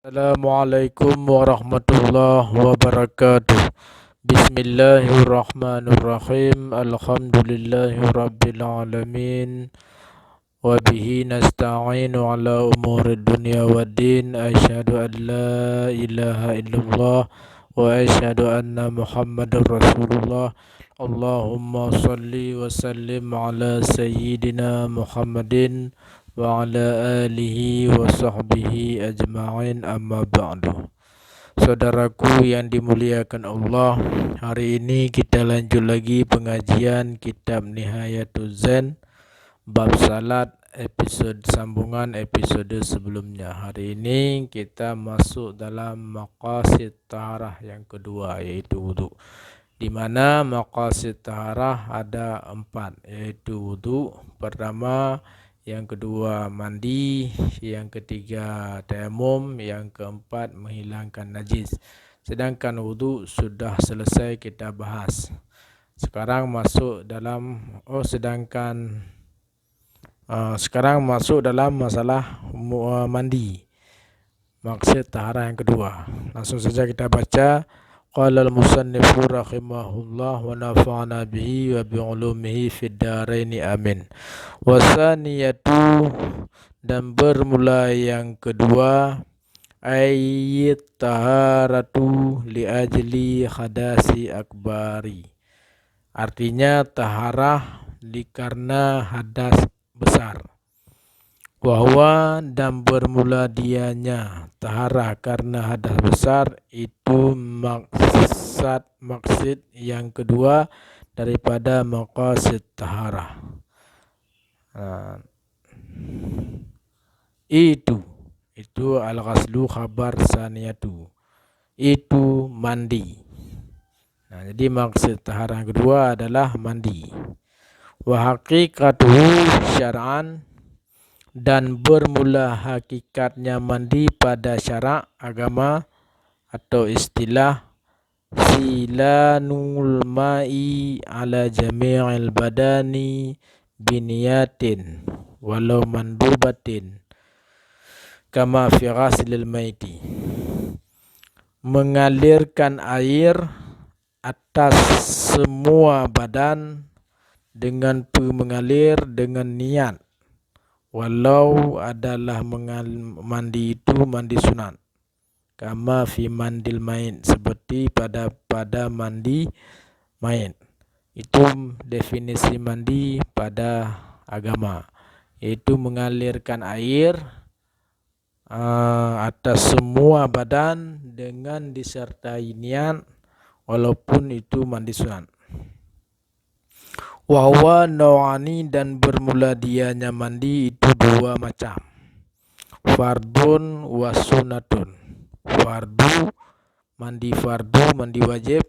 Assalamualaikum warahmatullahi wabarakatuh. Bismillahirrahmanirrahim. Alhamdulillahirabbil alamin. Wa bihi nasta'inu ala umuri dunya waddin. Asyhadu an la ilaha illallah wa asyhadu anna Muhammadar Rasulullah. Allahumma salli wa sallim ala sayyidina Muhammadin wa ala alihi wa sahbihi ajma'in, amma ba'du. Saudaraku yang dimuliakan Allah, hari ini kita lanjut lagi pengajian kitab Nihayatuz Zen bab salat, episode sambungan episode sebelumnya. Hari ini kita masuk dalam maqasid taharah yang kedua, yaitu wudu, di mana maqasid taharah ada 4, yaitu wudu pertama, yang kedua mandi, yang ketiga tayamum, yang keempat menghilangkan najis. Sedangkan wudu sudah selesai kita bahas. Sekarang masuk dalam masalah mandi, maksud taharah yang kedua. Langsung saja kita baca. Qala al-musannifu rahimahullah wa nafa'ana bihi wa bi'ulumihi fid dharaini amin. Wasaniyatu, dan bermula yang kedua, ayat taharatu li ajli hadasi akbari, artinya taharah karena hadas besar. Wahwa, dan bermula dianya taharah karena hadas besar, itu maksud yang kedua daripada maqasid taharah. Itu al-ghaslu khabar saniyatu, itu mandi. Jadi maksud taharah yang kedua adalah mandi. Wa haqiqatuhu syar'an, dan bermula hakikatnya mandi pada syarak agama atau istilah silanul ma'i ala jami'il badani biniyatin walau mandubatin kama fi ghaslil maiti, mengalirkan air atas semua badan dengan mengalir dengan niat, walau adalah mandi itu mandi sunat, kama fi mandil main, seperti pada mandi main. Itu definisi mandi pada agama, yaitu mengalirkan air atas semua badan dengan disertai niat, walaupun itu mandi sunat. Wahwa nawani, dan bermula dianya mandi itu dua macam, fardun wa sunatun. Fardu, mandi fardu, mandi wajib,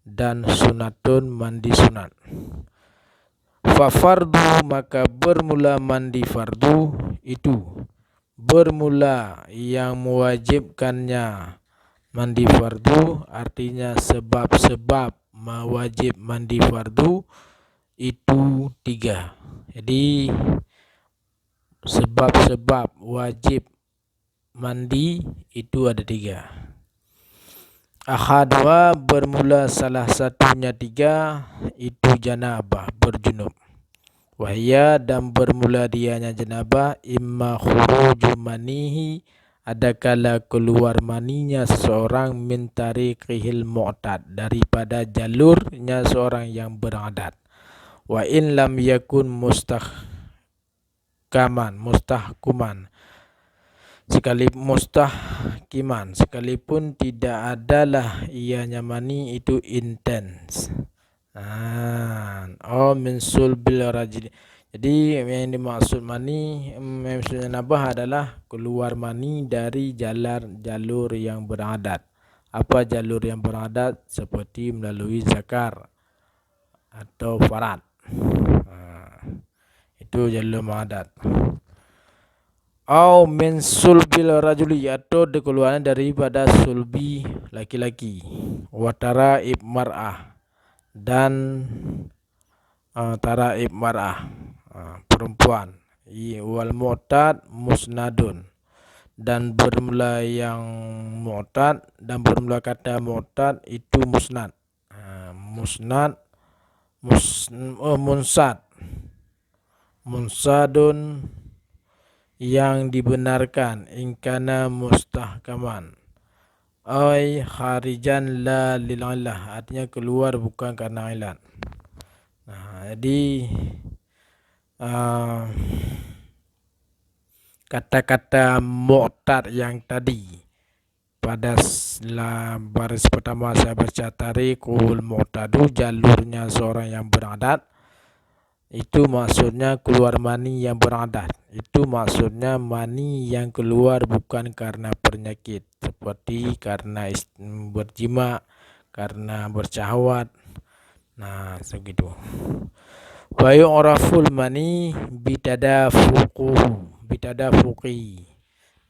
dan sunatun, mandi sunat. Fa fardu, maka bermula mandi fardu itu bermula yang mewajibkannya mandi fardu, artinya sebab-sebab mewajib mandi fardu itu 3. Jadi sebab-sebab wajib mandi itu ada 3. Ahadwa, bermula salah satunya 3, itu janabah, berjunub. Wahya, dan bermula dianya janabah, imma khuruju manihi, adakala keluar maninya seseorang, min tariqihil mu'tad, daripada jalurnya seorang yang beradat. Wa in lam yakun mustahkuman, sekalipun tidak adalah ianya mani itu intens. Min sulbil rajul. Jadi yang dimaksud mani, maksudnya nabah adalah keluar mani dari jalur yang beradat. Apa jalur yang beradat? Seperti melalui zakar atau farad. Itu jalur beradat. Au min sulbil rajuli, atau dikeluarkan daripada sulbi laki-laki. Wataraib mar'ah, dan taraib mar'ah, perempuan. Wal mu'tad musnadun, dan bermula yang mu'tad, dan bermula kata mu'tad itu musnad. Musnad, munsad, munsadun yang dibenarkan, ingkana mustahkaman, ay kharijan la lil ilah, artinya keluar bukan karena ilat. Jadi kata-kata mu'tad yang tadi pada baris pertama saya baca tariqul mu'tadu, jalurnya seorang yang beradat, itu maksudnya keluar mani yang beradat. Itu maksudnya mani yang keluar bukan karena penyakit, seperti karena berjima, karena bersyahwat. Nah, segitu. Wa yu'raful mani bitadafuqi,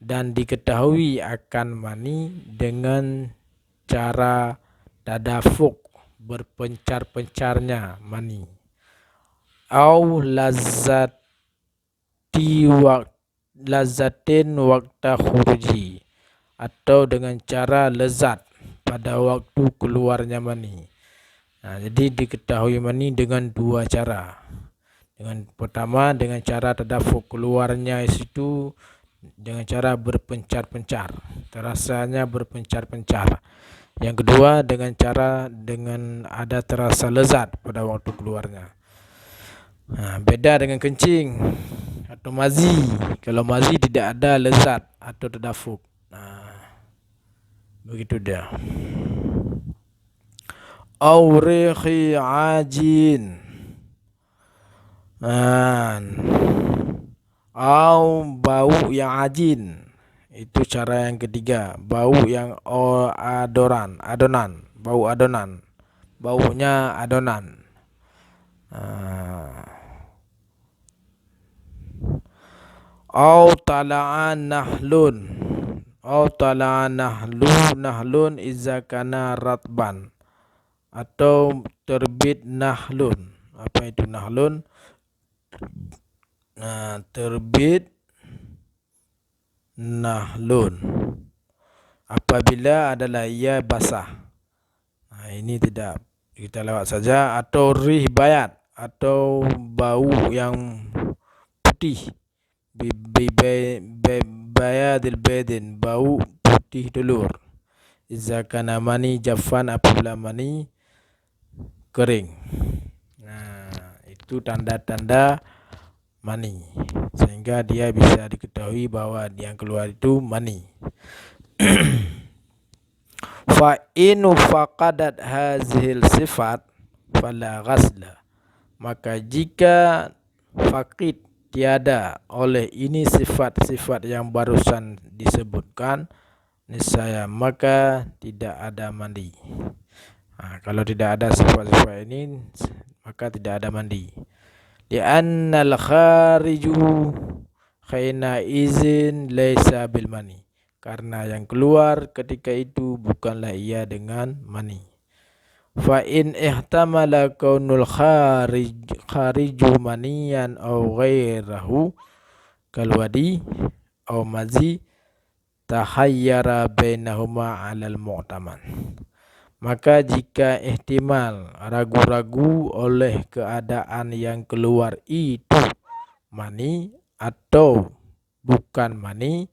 dan diketahui akan mani dengan cara tadafuk, berpencar-pencarnya mani. Au lazzatin waqta khuruji, atau dengan cara lezat pada waktu keluarnya mani. Jadi diketahui mani dengan dua cara. Pertama dengan cara tadafuk, keluarnya itu dengan cara berpencar-pencar, terasanya berpencar-pencar. Yang kedua dengan ada terasa lezat pada waktu keluarnya. Beda dengan kencing atau mazi. Kalau mazi tidak ada lezat atau tadafuk. Begitu dia. Aurihi ajin, au bau yang ajin, itu cara yang ketiga. Bau yang adonan, bau adonan, baunya adonan. Au tala'an nahlun iza kana ratban, atau terbit nahlun. Apa itu nahlun? Terbit nahlun apabila adalah ia basah. Ini tidak, kita lewat saja. Atau rih bayat, atau bau yang putih, bayadil bedin, bau putih telur. Iza kana mani jafan, apabila mani kering. Itu tanda-tanda mani, sehingga dia bisa diketahui bahwa yang keluar itu mani. Fa in faqadat hazil sifat fala ghasla, maka jika faqid, tiada oleh ini sifat-sifat yang barusan disebutkan, niscaya maka tidak ada mandi. Kalau tidak ada sifat-sifat ini, maka tidak ada mandi. Li'annal khariju khaina izin laisa bil mani, karena yang keluar ketika itu bukanlah ia dengan mani. Fa in ihtamala kaunul khariju maniyan au ghairahu kalwadi au mazi, tahayyara bainahuma 'alal mu'taman. Maka jika ihtimal, ragu-ragu oleh keadaan yang keluar itu mani atau bukan mani,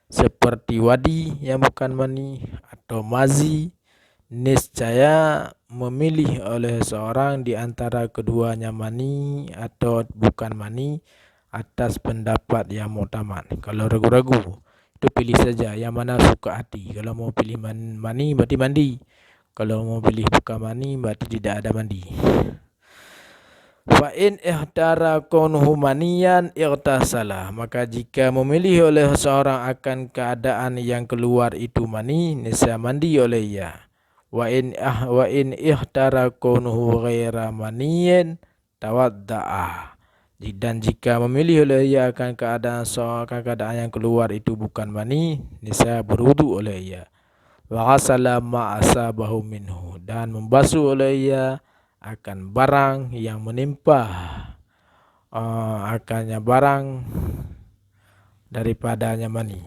seperti wadi yang bukan mani atau mazi, niscaya memilih oleh seorang di antara keduanya mani atau bukan mani atas pendapat yang mu'tamad. Kalau ragu-ragu, itu pilih saja yang mana suka hati. Kalau mau pilih mani berarti mandi. Kalau mau pilih bukan mani berarti tidak ada mandi. Fa in ihtara kaunuhu maniyan ightasala, maka jika memilih oleh seorang akan keadaan yang keluar itu mani, niscaya mandi oleh ia. Wa in ihtara kaunuhu ghaira maniyin tawadda'a, dan jika memilih oleh ia akan keadaan yang keluar itu bukan mani, niscaya berwudu oleh ia. Wa ghasala ma asabahu minhu, dan membasuh oleh ia akan barang yang menimpa akannya barang daripadanya mani.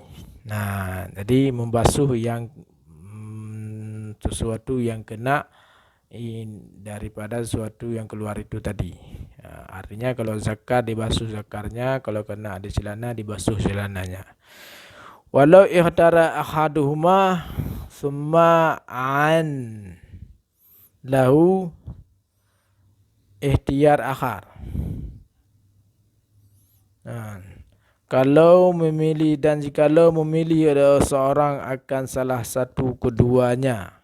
Nah, jadi membasuh yang sesuatu yang kena daripada sesuatu yang keluar itu tadi. Artinya kalau zakar dibasuh zakarnya, kalau kena di celana dibasuh celananya. Walau ihtara ahaduhuma summa an lahu ihtiyar akhar. Kalau memilih dan jikalau memilih ada seorang akan salah satu keduanya,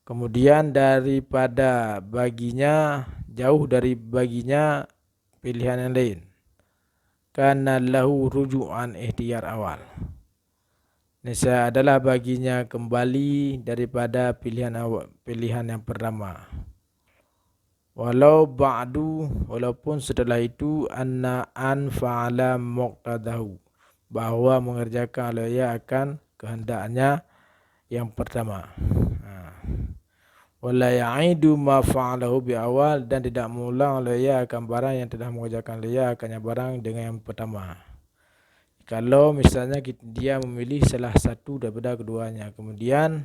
kemudian daripada baginya, jauh dari baginya pilihan yang lain, kana lahu ruju'an ihtiyar awal, niscaya adalah baginya kembali daripada pilihan yang pertama. Walaupun setelah itu anna an fa'ala muqtadahu, bahwa mengerjakan ia akan kehendaknya yang pertama. Wala ya'idu ma fa'alahu bi awal, dan tidak mengulang ia akan barang yang telah mengerjakan ia akan barang dengan yang pertama. Kalau misalnya dia memilih salah satu daripada keduanya, kemudian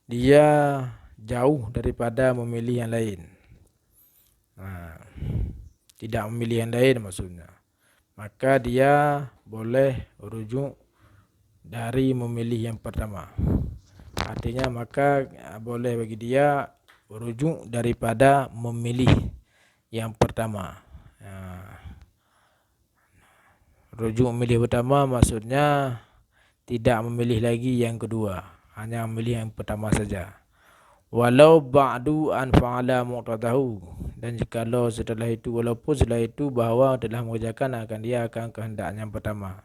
dia jauh daripada memilih yang lain, tidak memilih yang lain maksudnya, maka dia boleh rujuk dari memilih yang pertama. Artinya maka boleh bagi dia rujuk daripada memilih yang pertama. Rujuk memilih pertama maksudnya tidak memilih lagi yang kedua, hanya memilih yang pertama saja. Walau ba'du an fa'ala muqtadahu, dan jikalau setelah itu, walaupun setelah itu bahawa telah mengerjakan dia akan kehendaknya yang pertama.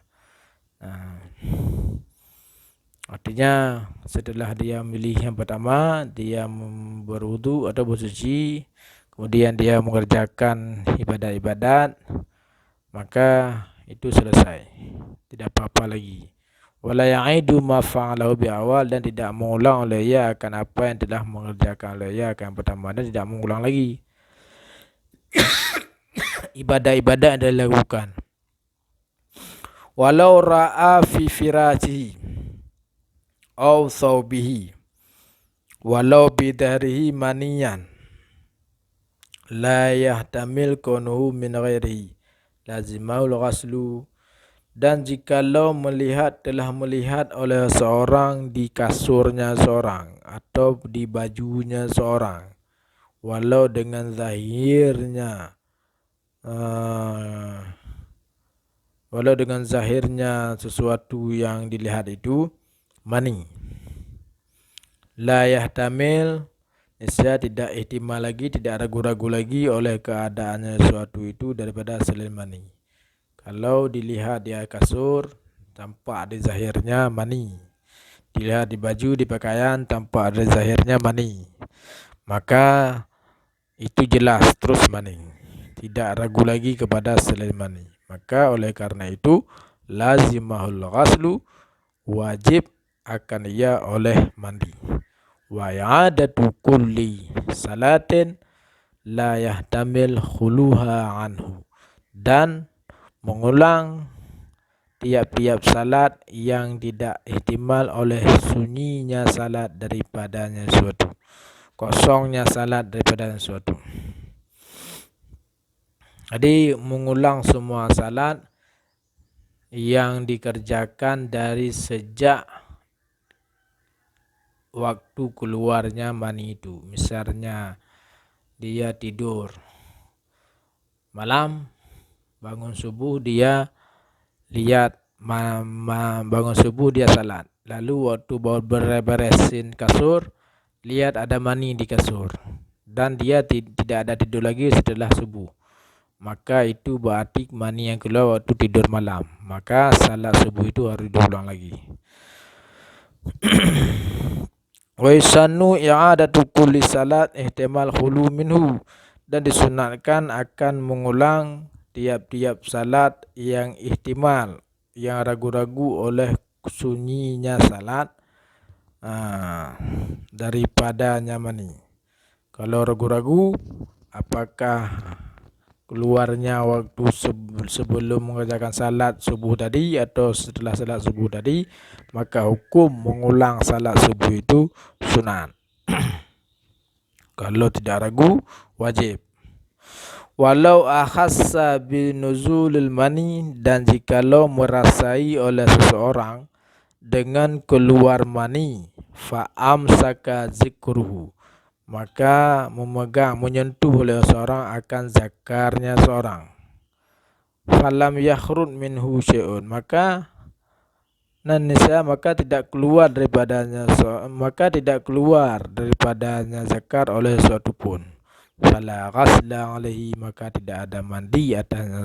Artinya setelah dia memilih yang pertama, dia berwudu atau bersuci, kemudian dia mengerjakan ibadat-ibadat, maka itu selesai, tidak apa-apa lagi. Wala ya'idu ma fa'alahu bi awal, dan tidak mengulang oleh ia akan apa yang telah mengerjakan oleh ia akan pertama, dan tidak mengulang lagi ibadah-ibadah yang dilakukan. Walau ra'a fi firashihi aw thawbihi walau bidarihi maniyan la yahtamil kaunuhu min ghairihi lazimahul ghaslu, dan jikalau telah melihat oleh seorang di kasurnya seorang atau di bajunya seorang, walau dengan zahirnya sesuatu yang dilihat itu mani, la yahtamil, niscaya tidak ihtimal lagi, tidak ragu-ragu lagi oleh keadaannya sesuatu itu daripada selain mani. Kalau dilihat di kasur tampak di zahirnya mani, dilihat di baju, di pakaian tampak di zahirnya mani, maka itu jelas terus mani, tidak ragu lagi kepada selain mani. Maka oleh karena itu lazimahul ghaslu, wajib akan ia oleh mandi. Wa i'adatu kulli salatin la yahtamil khuluha anhu, dan mengulang tiap-tiap salat yang tidak ihtimal oleh sunyinya salat daripadanya suatu, kosongnya salat daripadanya suatu. Jadi mengulang semua salat yang dikerjakan dari sejak waktu keluarnya mani itu. Misalnya dia tidur malam, bangun subuh dia lihat bangun subuh dia salat, lalu waktu baru beresin kasur lihat ada mani di kasur, dan dia tidak ada tidur lagi setelah subuh, maka itu berarti mani yang keluar waktu tidur malam, maka salat subuh itu harus diulang lagi. Wa yusannu i'adatu kulli salat ihtimal khulu minhu, dan disunatkan akan mengulang tiap-tiap salat yang ihtimal, yang ragu-ragu oleh sunyinya salat daripadanya mani. Kalau ragu-ragu apakah keluarnya waktu sebelum mengerjakan salat subuh tadi atau setelah salat subuh tadi, maka hukum mengulang salat subuh itu sunat. Kalau tidak ragu, wajib. Walau akhassa binuzulil mani, dan jikalau merasai oleh seseorang dengan keluar mani, fa'amsaka zikruhu, maka menyentuh oleh seorang akan zakarnya seorang. Falam yakhrud minhu syai'un, maka tidak keluar daripadanya zakar oleh sesuatu pun. Fala ghasla alaihi, maka tidak ada mandi atasnya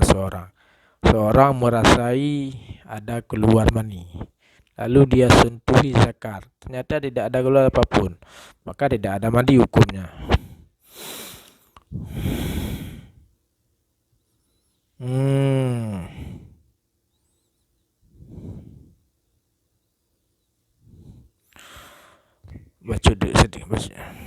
seorang merasai ada keluar mani, lalu dia sentuhi zakar, ternyata tidak ada keluar apapun, maka tidak ada mandi hukumnya. Baca dulu sedikit baca.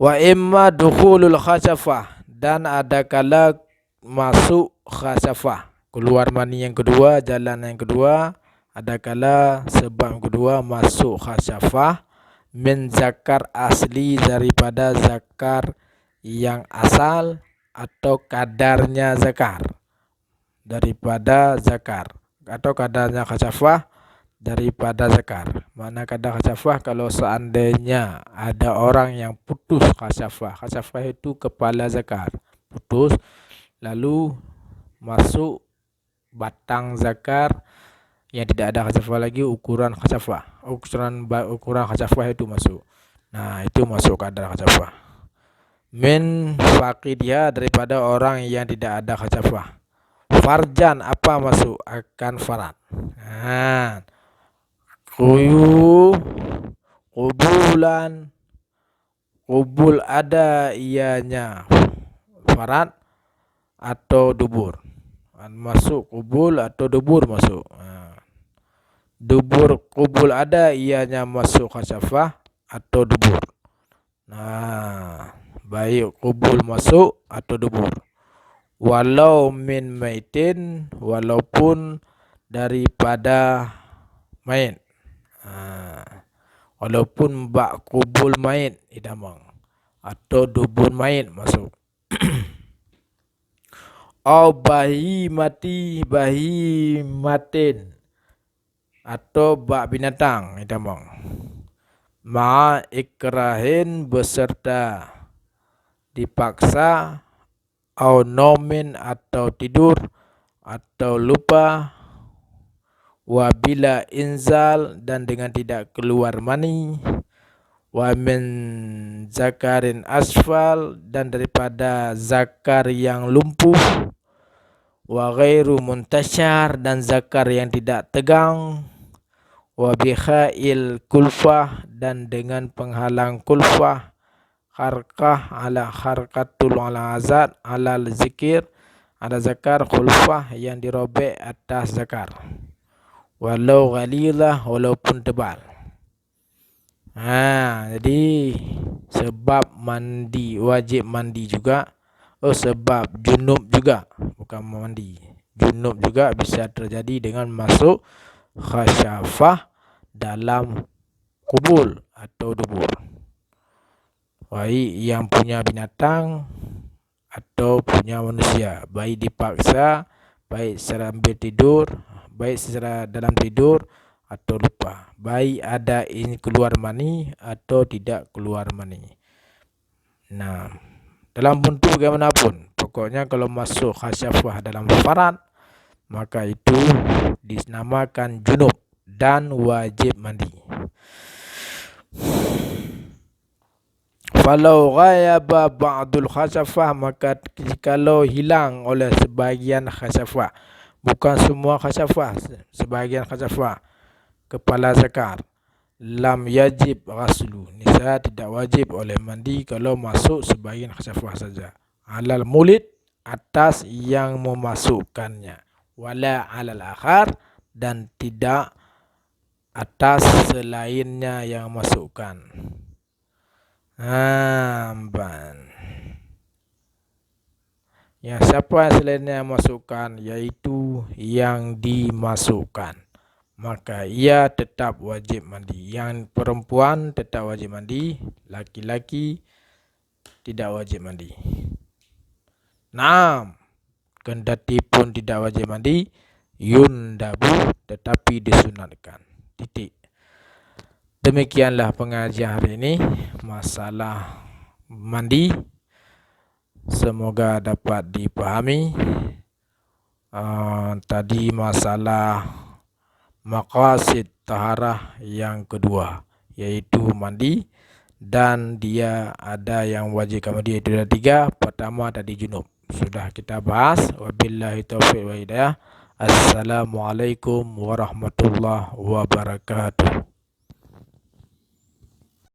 Wa imma dukhulul khasafah, dan ada kala masuk khasafah, keluar mani yang kedua, jalan yang kedua, ada kala sebab yang kedua masuk khasafah min zakar asli, daripada zakar yang asal atau kadarnya zakar, daripada zakar atau kadarnya khasafah daripada zakar. Mana kadar khasafah, kalau seandainya ada orang yang putus khasafah. Khasafah itu kepala zakar, putus, lalu masuk batang zakar yang tidak ada khasafah lagi, ukuran khasafah itu masuk. Nah, itu masuk kadar khasafah. Min faqidiyah, daripada orang yang tidak ada khasafah. Farjan, apa masuk akan farad. Kubulan, kubul ada ianya farad atau dubur, masuk kubul atau dubur masuk. Dubur kubul ada ianya masuk khasafah atau dubur. Baik kubul masuk atau dubur. Walau min maitin, walaupun daripada mayit. Walaupun bak kubul mayit idamang atau dubur mayit masuk. Au bahimatin, atau bak binatang idamang. Ma ikrahin, beserta dipaksa, au nomin, atau tidur atau lupa, wabila inzal, dan dengan tidak keluar mani, wa min zakarin asfal, dan daripada zakar yang lumpuh, wa ghairu muntashar, dan zakar yang tidak tegang, wa bikhail kulfah, dan dengan penghalang kulfah, harkatul ala azad alal zikir, ada zakar kulfah yang dirobek atas zakar, walau ghalilah, walaupun tebal. Jadi sebab mandi, wajib mandi juga. Sebab junub juga, bukan mandi, junub juga bisa terjadi dengan masuk khasafah dalam kubul atau dubur. Baik yang punya binatang atau punya manusia, baik dipaksa, baik secara ambil tidur, baik secara dalam tidur atau lupa, baik ada keluar mani atau tidak keluar mani. Nah, dalam bentuk bagaimanapun, pokoknya kalau masuk khasafah dalam farad, maka itu dinamakan junub dan wajib mandi. Falau ghayaba ba'dul khasafah, maka jikalau hilang oleh sebahagian khasafah, bukan semua khasafah, sebahagian khasafah kepala zakar, lam yajib ghaslu, nisya tidak wajib oleh mandi kalau masuk sebahagian khasafah saja. Alal mulid, atas yang memasukkannya, wala alal akhar, dan tidak atas selainnya yang masukkan. Yang siapa yang selainnya masukkan, yaitu yang dimasukkan, maka ia tetap wajib mandi. Yang perempuan tetap wajib mandi, laki-laki tidak wajib mandi. Naam, kendati pun tidak wajib mandi, yundabu, tetapi disunatkan. Titik. Demikianlah pengajian hari ini, masalah mandi. Semoga dapat dipahami. Tadi masalah maqasid taharah yang kedua, yaitu mandi, dan dia ada yang wajibkan mandi, itu ada 3. Pertama tadi junub, sudah kita bahas. Wabillahi taufiq wa hidayah. Assalamualaikum warahmatullahi wabarakatuh.